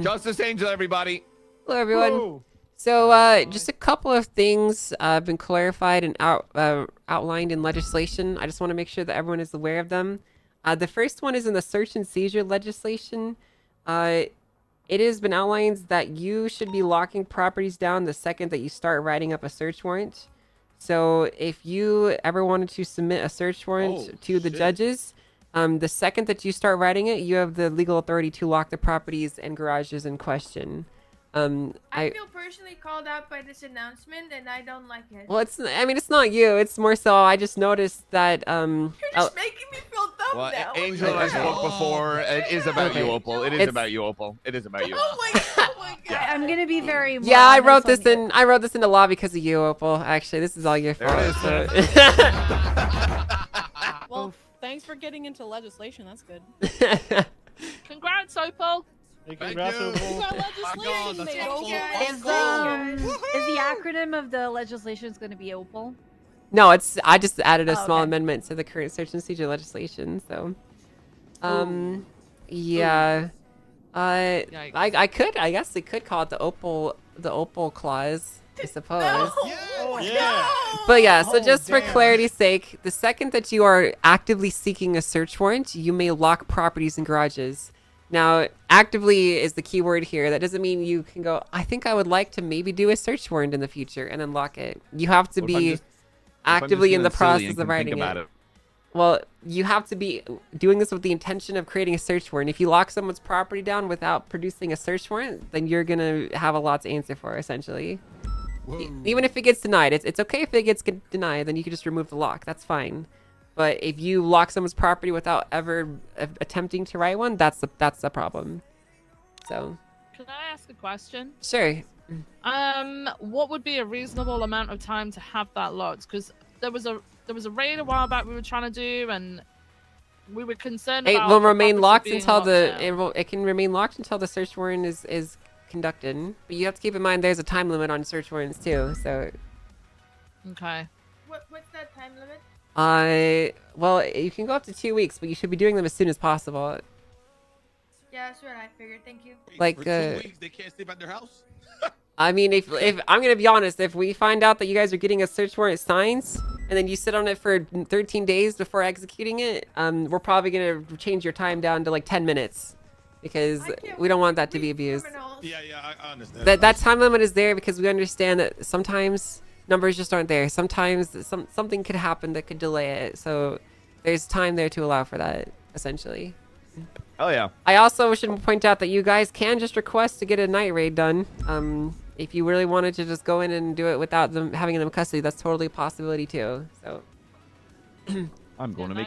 Justice Angel, everybody. Hello, everyone. Whoa. So, just a couple of things have been clarified and outlined in legislation. I just want to make sure that everyone is aware of them. The first one is in the search and seizure legislation. It has been outlined that you should be locking properties down the second that you start writing up a search warrant. So, if you ever wanted to submit a search warrant to the judges, the second that you start writing it, you have the legal authority to lock the properties and garages in question. I feel personally called out by this announcement, and I don't like it. Well, I mean, it's not you. It's more so I just noticed that, You're just making me feel dumb Well, now. Angel has spoke before. It is about you, Opal. It is about you, Opal. It is about you. Oh my god. I'm gonna be very. Yeah, I wrote this in. I wrote this into law because of you, Opal. Actually, this is all your fault. There it is. Well, thanks for getting into legislation. That's good. Congrats, Opal. Hey, Thank congrats, you. Opal. You got legislation made, Opal. Is the acronym of the legislation going to be OPAL? No, I just added a Oh, small okay. amendment to the current search and seizure legislation. So, yeah. Yikes. I guess they could call it the Opal clause, I suppose. No. Oh, yeah. But yeah, so Oh, just for damn. clarity's sake, the second that you are actively seeking a search warrant, you may lock properties and garages. Now, actively is the key word here. That doesn't mean you can go, I think I would like to maybe do a search warrant in the future and then lock it. You have to What if I'm be just- if I'm actively just in the feeling silly process and of can writing think about it. Well, you have to be doing this with the intention of creating a search warrant. If you lock someone's property down without producing a search warrant, then you're going to have a lot to answer for, essentially. Even if it gets denied, it's okay if it gets denied, then you can just remove the lock. That's fine. But if you lock someone's property without ever attempting to write one, that's the problem. So, Can I ask a question? sure. What would be a reasonable amount of time to have that locked? Because there was a raid a while back we were trying to do, and we were concerned It about will the remain property locked being until locked down. it can remain locked until the search warrant is conducted. But you have to keep in mind there's a time limit on search warrants too. So, Okay. What's that time limit? well, you can go up to 2 weeks, but you should be doing them as soon as possible. Yeah, that's what I figured. Thank you. Like, For 2 weeks, they can't sleep at their house. I mean, if I'm gonna be honest, if we find out that you guys are getting a search warrant signed, and then you sit on it for 13 days before executing it, we're probably gonna change your time down to like 10 minutes, because I can't we don't want that to be We abused. criminals. Yeah, I understand. That time limit is there because we understand that sometimes numbers just aren't there. Sometimes something could happen that could delay it. So there's time there to allow for that, essentially. Oh yeah. I also should point out that you guys can just request to get a night raid done. If you really wanted to just go in and do it without them having them in custody, that's totally a possibility too. So I'm going to make night an